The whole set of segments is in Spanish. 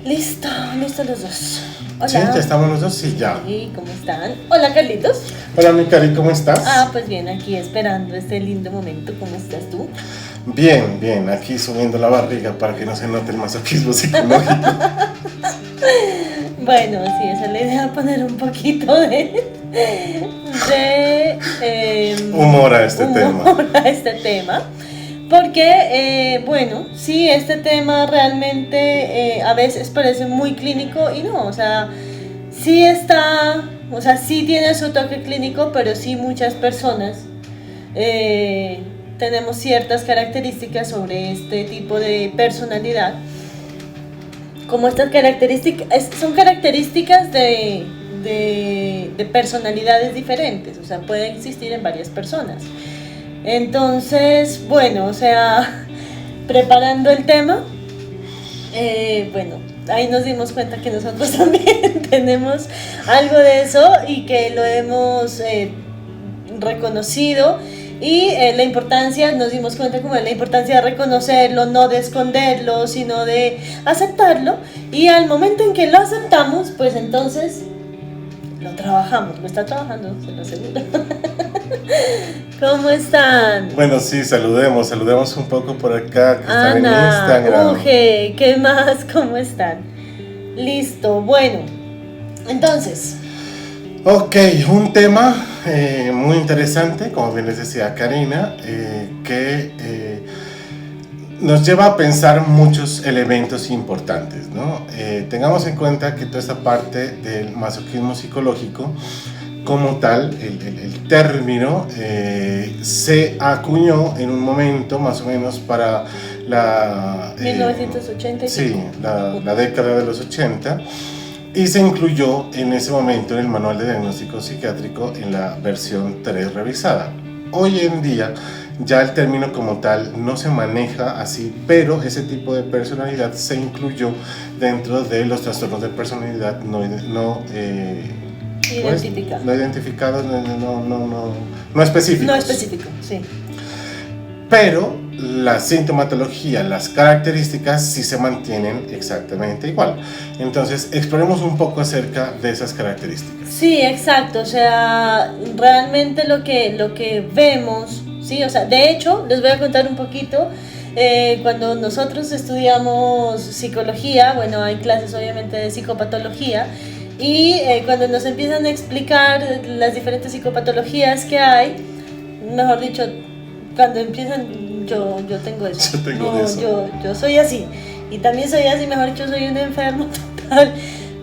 Listo, listo los dos. Hola. Sí, ya estamos los dos, sí, ya. Sí, ¿cómo están? Hola, Carlitos. Hola, mi Cari, ¿cómo estás? Pues bien, aquí esperando este lindo momento. ¿Cómo estás tú? Bien, bien, aquí subiendo la barriga para que no se note el masoquismo psicológico. Bueno, sí, esa es la idea, poner un poquito de humor a este tema. Porque, bueno, sí, este tema realmente a veces parece muy clínico y no, o sea, sí está, o sea, sí tiene su toque clínico, pero sí muchas personas tenemos ciertas características sobre este tipo de personalidad. Como estas características, son características de personalidades diferentes, o sea, pueden existir en varias personas. Entonces, bueno, o sea, preparando el tema, bueno, ahí nos dimos cuenta que nosotros también tenemos algo de eso y que lo hemos reconocido. Y la importancia, nos dimos cuenta como de la importancia de reconocerlo, no de esconderlo, sino de aceptarlo. Y al momento en que lo aceptamos, pues entonces lo trabajamos, lo está trabajando, se lo aseguro. ¿Cómo están? Bueno, sí, saludemos un poco por acá, que están en Instagram. Uge, ¿qué más? ¿Cómo están? Listo, bueno, entonces. Ok, un tema muy interesante, como bien les decía Karina, que nos lleva a pensar muchos elementos importantes, ¿no? Tengamos en cuenta que toda esta parte del masoquismo psicológico, como tal, el término se acuñó en un momento más o menos para la 1985. Sí, la década de los 80. Y se incluyó en ese momento en el Manual de Diagnóstico Psiquiátrico en la versión 3 revisada. Hoy en día ya el término como tal no se maneja así, pero ese tipo de personalidad se incluyó dentro de los trastornos de personalidad no identificados, no específicos. No específico, sí. Pero la sintomatología, las características sí se mantienen exactamente igual. Entonces, exploremos un poco acerca de esas características. Sí, exacto, o sea, realmente lo que vemos, sí, o sea, de hecho, les voy a contar un poquito. Cuando nosotros estudiamos psicología, bueno, hay clases obviamente de psicopatología, y cuando nos empiezan a explicar las diferentes psicopatologías que hay, mejor dicho, cuando empiezan, yo tengo eso. Yo soy así. Y también soy así, mejor dicho, soy un enfermo total.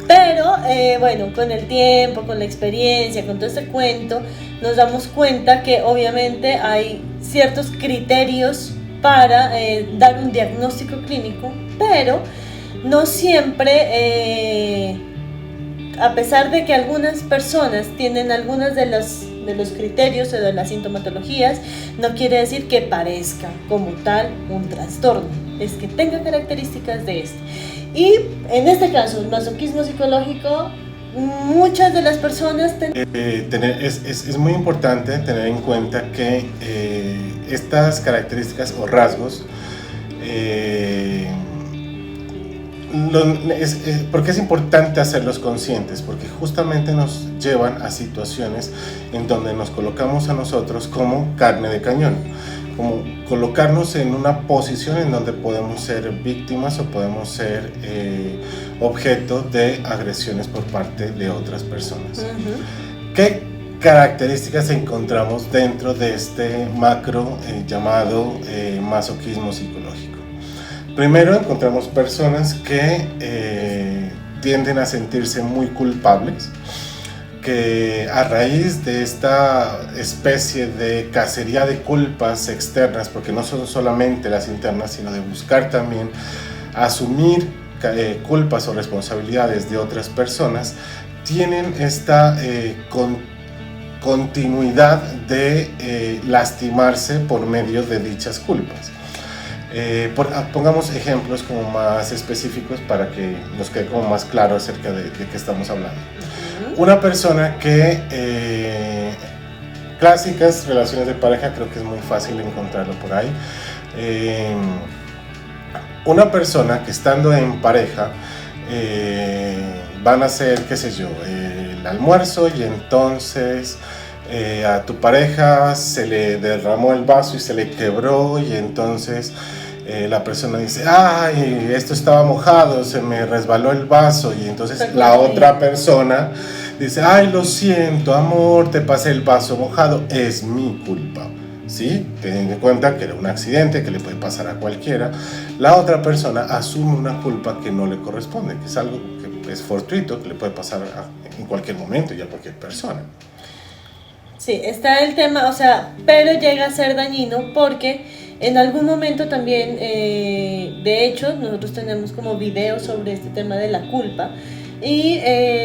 Pero, bueno, con el tiempo, con la experiencia, con todo este cuento, nos damos cuenta que obviamente hay ciertos criterios para dar un diagnóstico clínico, pero no siempre, a pesar de que algunas personas tienen algunas de los criterios o de las sintomatologías, no quiere decir que parezca como tal un trastorno, es que tenga características de esto. Y en este caso, el masoquismo psicológico, muchas de las personas es muy importante tener en cuenta que estas características o rasgos porque es importante hacerlos conscientes, porque justamente nos llevan a situaciones en donde nos colocamos a nosotros como carne de cañón, como colocarnos en una posición en donde podemos ser víctimas o podemos ser objeto de agresiones por parte de otras personas. ¿Qué características encontramos dentro de este macro llamado masoquismo psicológico? Primero encontramos personas que tienden a sentirse muy culpables, que a raíz de esta especie de cacería de culpas externas, porque no son solamente las internas, sino de buscar también asumir culpas o responsabilidades de otras personas, tienen esta continuidad de lastimarse por medio de dichas culpas. Pongamos ejemplos como más específicos para que nos quede como más claro acerca de qué estamos hablando. Una persona que clásicas relaciones de pareja, creo que es muy fácil encontrarlo por ahí. Una persona que estando en pareja van a hacer, qué sé yo, el almuerzo y entonces a tu pareja se le derramó el vaso y se le quebró y entonces la persona dice, ay, esto estaba mojado, se me resbaló el vaso y entonces la otra persona dice, ay, lo siento, amor, te pasé el vaso mojado, es mi culpa. ¿Sí? Teniendo en cuenta que era un accidente que le puede pasar a cualquiera, la otra persona asume una culpa que no le corresponde, que es algo que es fortuito, que le puede pasar en cualquier momento y a cualquier persona. Sí, está el tema, o sea, pero llega a ser dañino porque en algún momento también, de hecho, nosotros tenemos como videos sobre este tema de la culpa. Y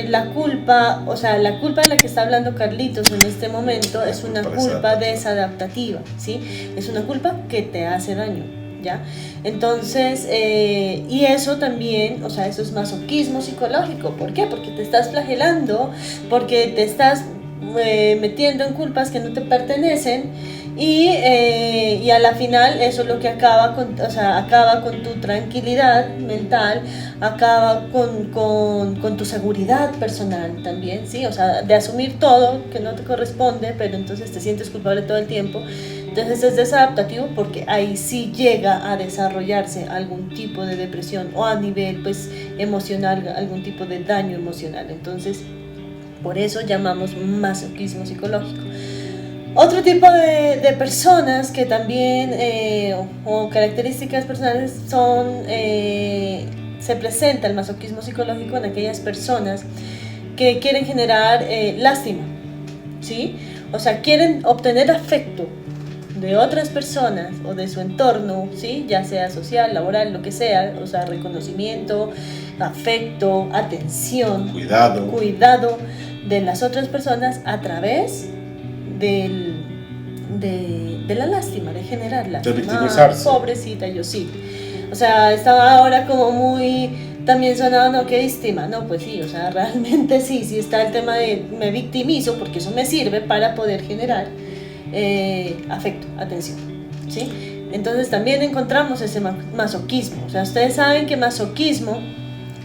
la culpa, o sea, la culpa de la que está hablando Carlitos en este momento es una culpa desadaptativa, ¿sí? Es una culpa que te hace daño, ¿ya? Entonces, y eso también, o sea, eso es masoquismo psicológico. ¿Por qué? Porque te estás flagelando, porque te estás metiendo en culpas que no te pertenecen. Y a la final eso es lo que acaba con, o sea, acaba con tu tranquilidad mental, acaba con tu seguridad personal también, ¿sí? O sea, de asumir todo que no te corresponde, pero entonces te sientes culpable todo el tiempo. Entonces es desadaptativo porque ahí sí llega a desarrollarse algún tipo de depresión o a nivel pues emocional, algún tipo de daño emocional. Entonces por eso llamamos masoquismo psicológico. Otro tipo de personas que también, o características personales son, se presenta el masoquismo psicológico en aquellas personas que quieren generar lástima, ¿sí? O sea, quieren obtener afecto de otras personas o de su entorno, ¿sí? Ya sea social, laboral, lo que sea, o sea, reconocimiento, afecto, atención, cuidado de las otras personas a través de la lástima, de generar lástima. De victimizarse. Pobrecita, yo sí. O sea, estaba ahora como muy también sonaba, no, qué víctima. No, pues sí, o sea, realmente sí está el tema de me victimizo porque eso me sirve para poder generar afecto, atención, ¿sí? Entonces también encontramos ese masoquismo. O sea, ustedes saben que masoquismo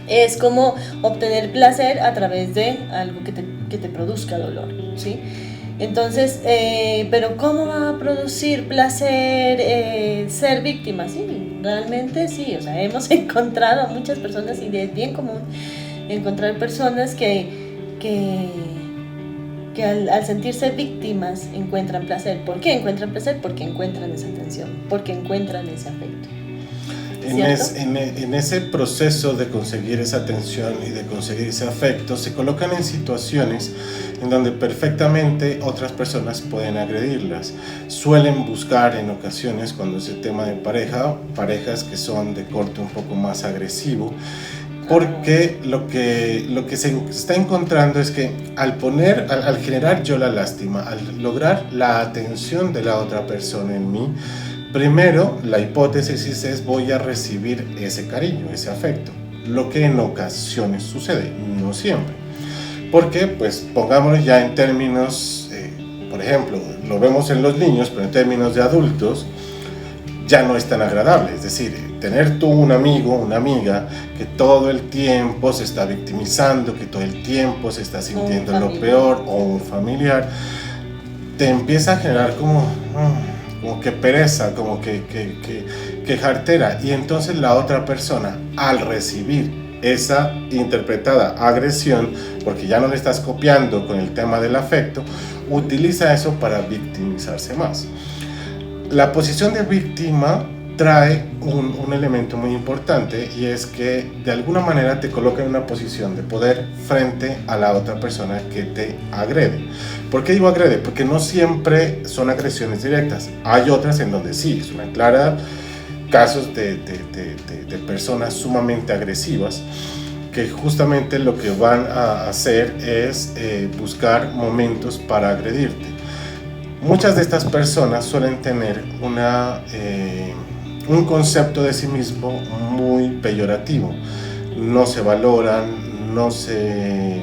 es como obtener placer a través de algo que te produzca dolor, ¿sí? Entonces, pero ¿cómo va a producir placer ser víctima? Sí, realmente sí, o sea, hemos encontrado a muchas personas y es bien común encontrar personas que al sentirse víctimas encuentran placer. ¿Por qué encuentran placer? Porque encuentran esa atención, porque encuentran ese afecto. En ese proceso de conseguir esa atención y de conseguir ese afecto, se colocan en situaciones en donde perfectamente otras personas pueden agredirlas. Suelen buscar en ocasiones, cuando es el tema de parejas que son de corte un poco más agresivo, porque lo que se está encontrando es que al generar yo la lástima, al lograr la atención de la otra persona en mí, primero, la hipótesis es voy a recibir ese cariño, ese afecto, lo que en ocasiones sucede, no siempre. Porque, pues, pongámoslo ya en términos, por ejemplo, lo vemos en los niños, pero en términos de adultos, ya no es tan agradable. Es decir, tener tú un amigo, una amiga, que todo el tiempo se está victimizando, que todo el tiempo se está sintiendo lo peor, o un familiar, te empieza a generar como que pereza, como que jartera, y entonces la otra persona, al recibir esa interpretada agresión, porque ya no le estás copiando con el tema del afecto, utiliza eso para victimizarse más. La posición de víctima trae un elemento muy importante, y es que de alguna manera te coloca en una posición de poder frente a la otra persona que te agrede. ¿Por qué digo agrede? Porque no siempre son agresiones directas. Hay otras en donde sí, es una clara casos de personas sumamente agresivas que justamente lo que van a hacer es buscar momentos para agredirte. Muchas de estas personas suelen tener un concepto de sí mismo muy peyorativo. No se valoran, no se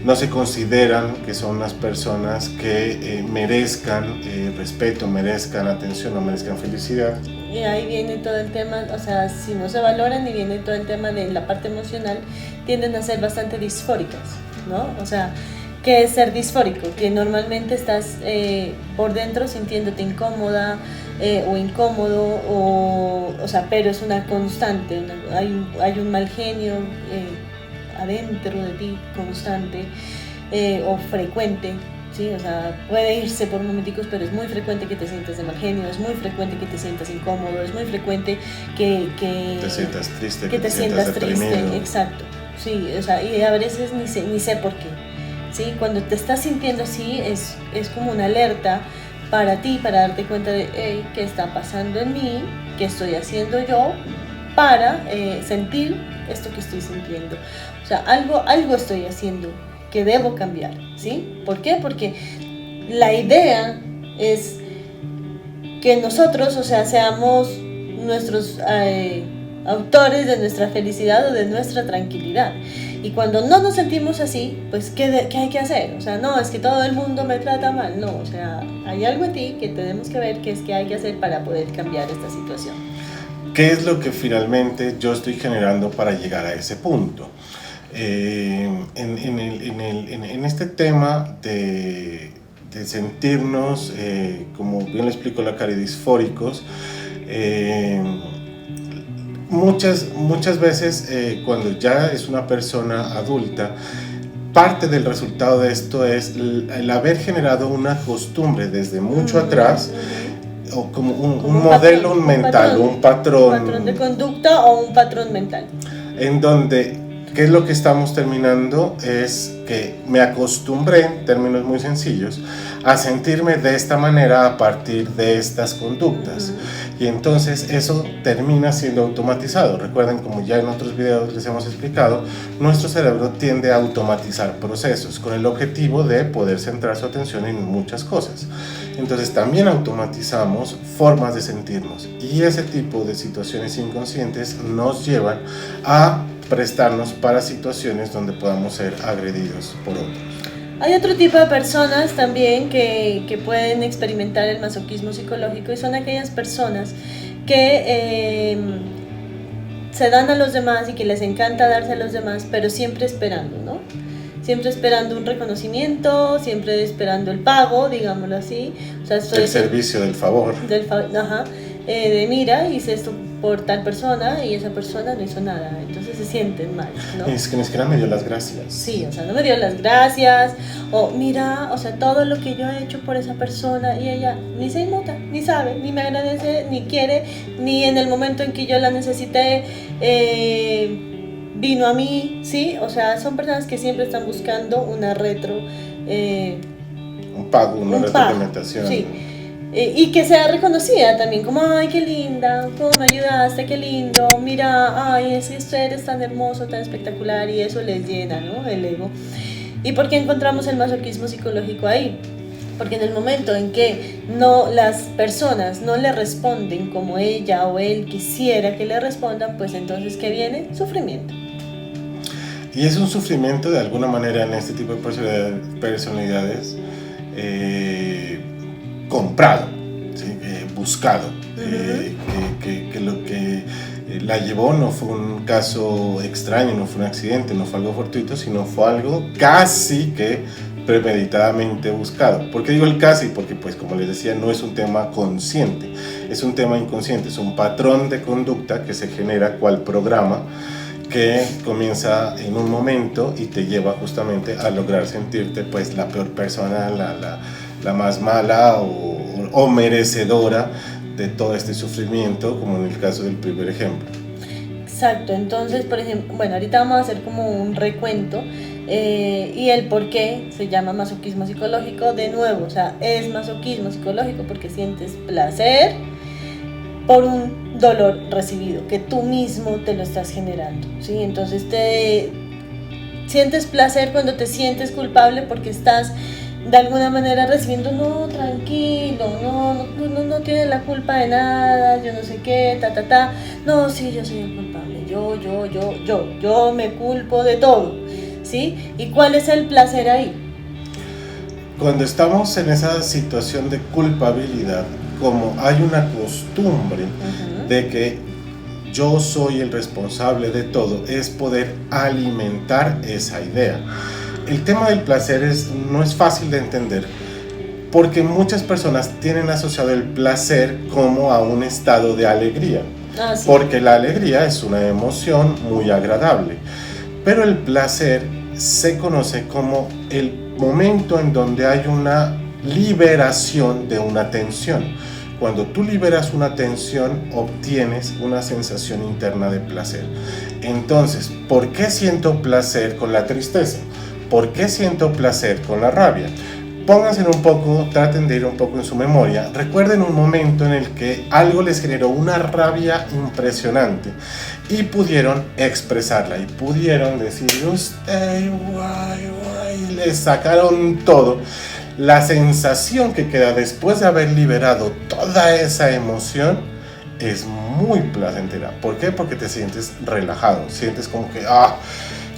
no se consideran que son unas personas que merezcan respeto, merezcan atención o merezcan felicidad. Y ahí viene todo el tema, o sea, si no se valoran y viene todo el tema de la parte emocional, tienden a ser bastante disfóricas, ¿no? O sea, ¿qué es ser disfórico? Que normalmente estás por dentro sintiéndote incómoda o incómodo, o sea, pero es una constante, hay un mal genio adentro de ti constante o frecuente. Sí, o sea, puede irse por momenticos, pero es muy frecuente que te sientas de mal genio, es muy frecuente que te sientas incómodo, es muy frecuente que te sientas triste, que te sientas triste, exacto. Sí, o sea, y a veces ni sé por qué. Sí, cuando te estás sintiendo así es como una alerta para ti, para darte cuenta de, hey, ¿qué está pasando en mí? ¿Qué estoy haciendo yo para sentir esto que estoy sintiendo? O sea, algo estoy haciendo que debo cambiar, ¿sí? ¿Por qué? Porque la idea es que nosotros, o sea, seamos nuestros autores de nuestra felicidad o de nuestra tranquilidad. Y cuando no nos sentimos así, pues ¿qué hay que hacer? O sea, no, es que todo el mundo me trata mal, no, o sea, hay algo en ti que tenemos que ver qué es que hay que hacer para poder cambiar esta situación. ¿Qué es lo que finalmente yo estoy generando para llegar a ese punto? En este tema de sentirnos, como bien lo explicó la Cari, disfóricos, muchas veces cuando ya es una persona adulta, parte del resultado de esto es el haber generado una costumbre desde mucho atrás, o como un modelo mental, un patrón de conducta o un patrón mental, en donde, ¿qué es lo que estamos terminando? Es que me acostumbré, en términos muy sencillos, a sentirme de esta manera a partir de estas conductas. Y entonces eso termina siendo automatizado. Recuerden, como ya en otros videos les hemos explicado, nuestro cerebro tiende a automatizar procesos con el objetivo de poder centrar su atención en muchas cosas. Entonces también automatizamos formas de sentirnos. Y ese tipo de situaciones inconscientes nos llevan a prestarnos para situaciones donde podamos ser agredidos por otros. Hay otro tipo de personas también que pueden experimentar el masoquismo psicológico, y son aquellas personas que se dan a los demás y que les encanta darse a los demás, pero siempre esperando, ¿no? Siempre esperando un reconocimiento, siempre esperando el pago, digámoslo así. O sea, el servicio del favor. De mira, hice esto por tal persona y esa persona no hizo nada, entonces se sienten mal, ¿no? Es que ni siquiera me dio las gracias. Sí, o sea, no me dio las gracias, o mira, o sea, todo lo que yo he hecho por esa persona y ella ni se inmuta, ni sabe, ni me agradece, ni quiere, ni en el momento en que yo la necesité vino a mí, ¿sí? O sea, son personas que siempre están buscando una un pago, una retroalimentación. Sí. Y que sea reconocida también, como, ay, qué linda, cómo me ayudaste, qué lindo, mira, ay, es que usted eres tan hermoso, tan espectacular, y eso les llena, ¿no? El ego. ¿Y por qué encontramos el masoquismo psicológico ahí? Porque en el momento en que las personas no le responden como ella o él quisiera que le respondan, pues entonces, ¿qué viene? Sufrimiento. Y es un sufrimiento de alguna manera en este tipo de personalidades comprado, ¿sí? Buscado, que lo que la llevó no fue un caso extraño, no fue un accidente, no fue algo fortuito, sino fue algo casi que premeditadamente buscado. ¿Por qué digo el casi? Porque, pues, como les decía, no es un tema consciente, es un tema inconsciente, es un patrón de conducta que se genera cual programa que comienza en un momento y te lleva justamente a lograr sentirte, pues, la peor persona, la más mala o merecedora de todo este sufrimiento, como en el caso del primer ejemplo. Exacto, entonces, por ejemplo, bueno, ahorita vamos a hacer como un recuento y el por qué se llama masoquismo psicológico. De nuevo, o sea, es masoquismo psicológico porque sientes placer por un dolor recibido, que tú mismo te lo estás generando, ¿sí? Entonces te sientes placer cuando te sientes culpable porque estás de alguna manera recibiendo, no, tranquilo, no tiene la culpa de nada, yo no sé qué, no, sí, yo soy el culpable, yo me culpo de todo, ¿sí? ¿Y cuál es el placer ahí? Cuando estamos en esa situación de culpabilidad, como hay una costumbre de que yo soy el responsable de todo, es poder alimentar esa idea. El tema del placer no es fácil de entender, porque muchas personas tienen asociado el placer como a un estado de alegría, Sí. porque la alegría es una emoción muy agradable, pero el placer se conoce como el momento en donde hay una liberación de una tensión. Cuando tú liberas una tensión, obtienes una sensación interna de placer. Entonces, ¿por qué siento placer con la tristeza? ¿Por qué siento placer con la rabia? Pónganse un poco, traten de ir un poco en su memoria. Recuerden un momento en el que algo les generó una rabia impresionante y pudieron expresarla y pudieron decir, usted, guay, les sacaron todo. La sensación que queda después de haber liberado toda esa emoción es muy placentera. ¿Por qué? Porque te sientes relajado, sientes como que,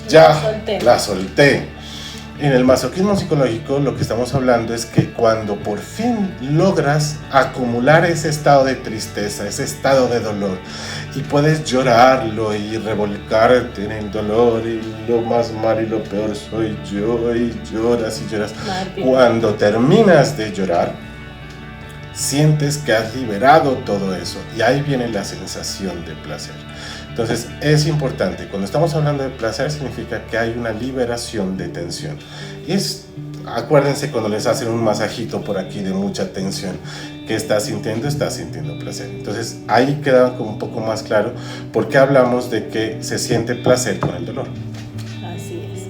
ya, la solté. En el masoquismo psicológico lo que estamos hablando es que cuando por fin logras acumular ese estado de tristeza, ese estado de dolor, y puedes llorarlo y revolcarte en el dolor y lo más mal y lo peor soy yo, y lloras y lloras. Cuando terminas de llorar, sientes que has liberado todo eso y ahí viene la sensación de placer. Entonces es importante, cuando estamos hablando de placer significa que hay una liberación de tensión. Y acuérdense cuando les hacen un masajito por aquí de mucha tensión, que estás sintiendo placer. Entonces ahí queda como un poco más claro por qué hablamos de que se siente placer con el dolor. Así es.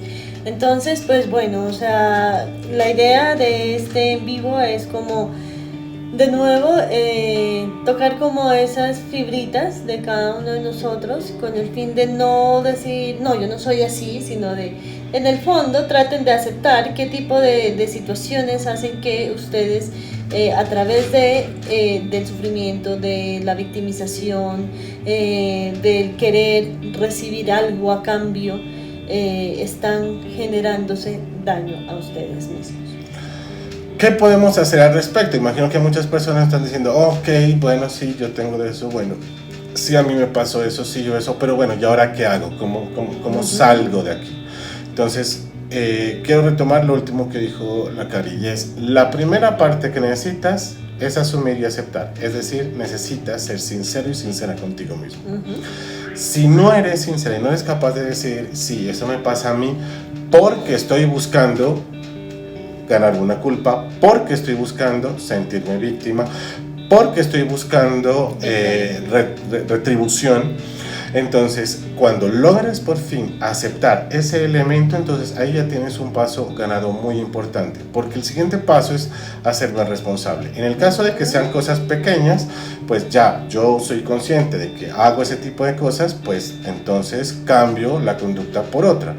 Entonces, pues bueno, o sea, la idea de este en vivo es como de nuevo tocar como esas fibritas de cada uno de nosotros con el fin de no decir, no, yo no soy así, sino de, en el fondo traten de aceptar qué tipo de situaciones hacen que ustedes a través del sufrimiento, de la victimización, del querer recibir algo a cambio, están generándose daño a ustedes mismos. ¿Qué podemos hacer al respecto? Imagino que muchas personas están diciendo, ok, bueno, sí, yo tengo de eso, bueno, sí, a mí me pasó eso, sí, yo eso, pero bueno, ¿y ahora qué hago? ¿Cómo salgo de aquí? Entonces, quiero retomar lo último que dijo la Cari, y es, la primera parte que necesitas es asumir y aceptar, es decir, necesitas ser sincero y sincera contigo mismo. Si no eres sincera y no eres capaz de decir, sí, eso me pasa a mí, porque estoy buscando ganar una culpa, porque estoy buscando sentirme víctima, porque estoy buscando retribución. Entonces, cuando logres por fin aceptar ese elemento, entonces ahí ya tienes un paso ganado muy importante, porque el siguiente paso es hacerme responsable. En el caso de que sean cosas pequeñas, pues ya yo soy consciente de que hago ese tipo de cosas, pues entonces cambio la conducta por otra.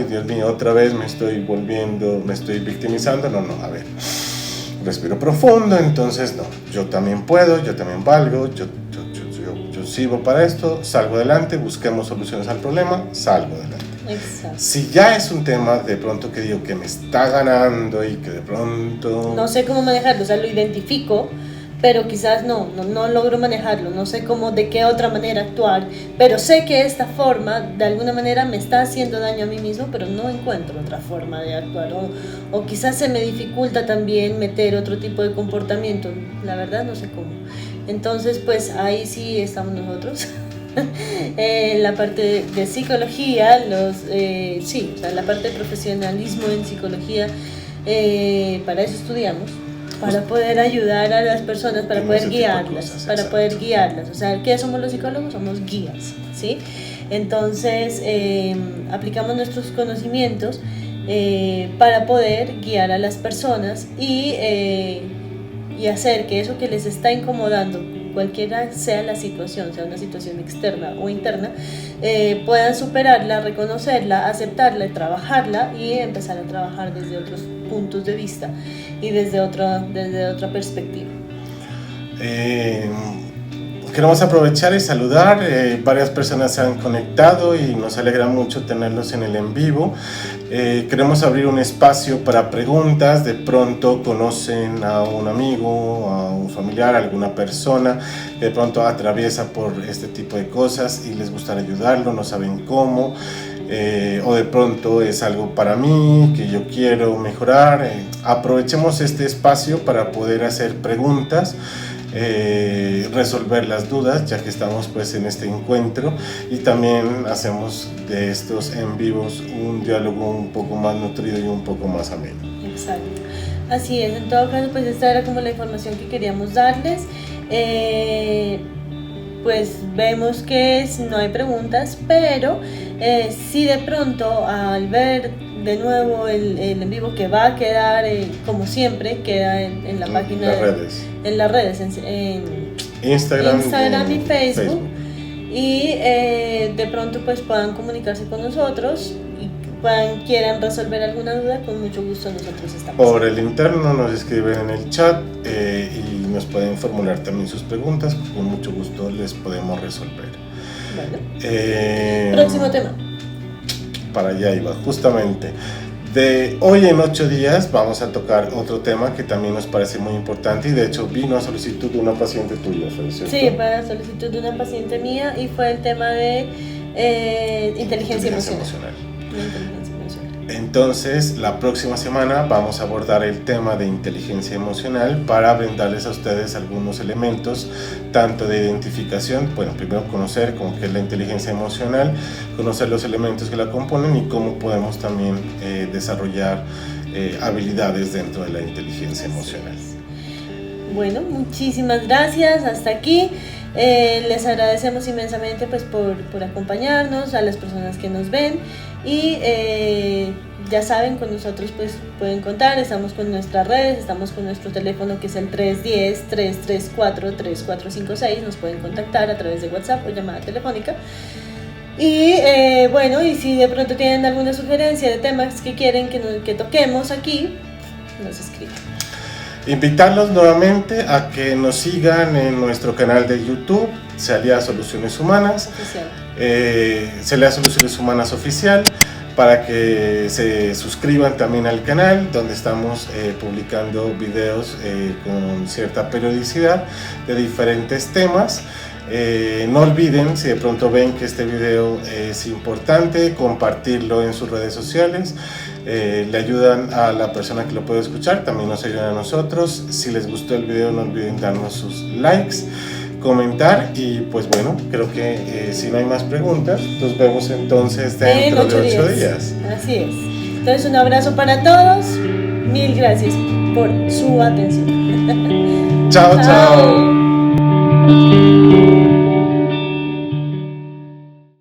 Dios mío, otra vez me estoy victimizando, no, a ver, respiro profundo, entonces no, yo también puedo, yo también valgo, yo sirvo para esto, salgo adelante, busquemos soluciones al problema, salgo adelante. Exacto. Si ya es un tema de pronto que digo que me está ganando y que de pronto no sé cómo manejarlo, o sea, lo identifico, pero quizás no logro manejarlo, no sé cómo, de qué otra manera actuar, pero sé que esta forma de alguna manera me está haciendo daño a mí mismo, pero no encuentro otra forma de actuar, o quizás se me dificulta también meter otro tipo de comportamiento, la verdad no sé cómo. Entonces pues ahí sí estamos nosotros. La parte de psicología, o sea, la parte de profesionalismo en psicología, para eso estudiamos, para poder ayudar a las personas, para poder guiarlas, o sea, ¿qué somos los psicólogos? Somos guías, ¿sí? Entonces aplicamos nuestros conocimientos para poder guiar a las personas y hacer que eso que les está incomodando, cualquiera sea la situación, sea una situación externa o interna, puedan superarla, reconocerla, aceptarla, trabajarla y empezar a trabajar desde otros puntos de vista y desde otra perspectiva. queremos aprovechar y saludar. Varias personas se han conectado y nos alegra mucho tenerlos en el en vivo. Queremos abrir un espacio para preguntas. De pronto conocen a un amigo, a un familiar, a alguna persona que de pronto atraviesa por este tipo de cosas y les gustaría ayudarlo, no saben cómo. O de pronto es algo para mí que yo quiero mejorar. Aprovechemos este espacio para poder hacer preguntas, resolver las dudas, ya que estamos pues en este encuentro, y también hacemos de estos en vivos un diálogo un poco más nutrido y un poco más ameno. Exacto, así es. En todo caso, pues esta era como la información que queríamos darles. Pues vemos que no hay preguntas, pero si de pronto al ver de nuevo el en vivo, que va a quedar como siempre, queda en la página, en las redes, en Instagram y Facebook. Y de pronto pues puedan comunicarse con nosotros y quieran resolver alguna duda, con mucho gusto nosotros estamos. Por el interno nos escriben en el chat y nos pueden formular también sus preguntas, con mucho gusto les podemos resolver. Bueno. Próximo tema. Para allá iba, justamente. De hoy en 8 días vamos a tocar otro tema que también nos parece muy importante, y de hecho vino a solicitud de una paciente tuya, ¿cierto? Sí, para solicitud de una paciente mía, y fue el tema de inteligencia emocional. Entonces, la próxima semana vamos a abordar el tema de inteligencia emocional para brindarles a ustedes algunos elementos, tanto de identificación, bueno, primero conocer cómo es la inteligencia emocional, conocer los elementos que la componen y cómo podemos también desarrollar habilidades dentro de la inteligencia emocional. Bueno, muchísimas gracias, hasta aquí. Les agradecemos inmensamente pues por acompañarnos, a las personas que nos ven, y ya saben, con nosotros pues pueden contar. Estamos con nuestras redes, estamos con nuestro teléfono que es el 310-334-3456, nos pueden contactar a través de WhatsApp o llamada telefónica. Y bueno, y si de pronto tienen alguna sugerencia de temas que quieren que toquemos aquí, nos escriben. Invitarlos nuevamente a que nos sigan en nuestro canal de YouTube, CELIA Soluciones Humanas, CELIA Soluciones Humanas Oficial, para que se suscriban también al canal, donde estamos publicando videos con cierta periodicidad de diferentes temas. No olviden, si de pronto ven que este video es importante, compartirlo en sus redes sociales. Le ayudan a la persona que lo puede escuchar, también nos ayudan a nosotros. Si les gustó el video, no olviden darnos sus likes, comentar, y pues bueno, creo que si no hay más preguntas, nos vemos entonces dentro de 8 días. Así es. Entonces, un abrazo para todos, mil gracias por su atención. Chao, chao.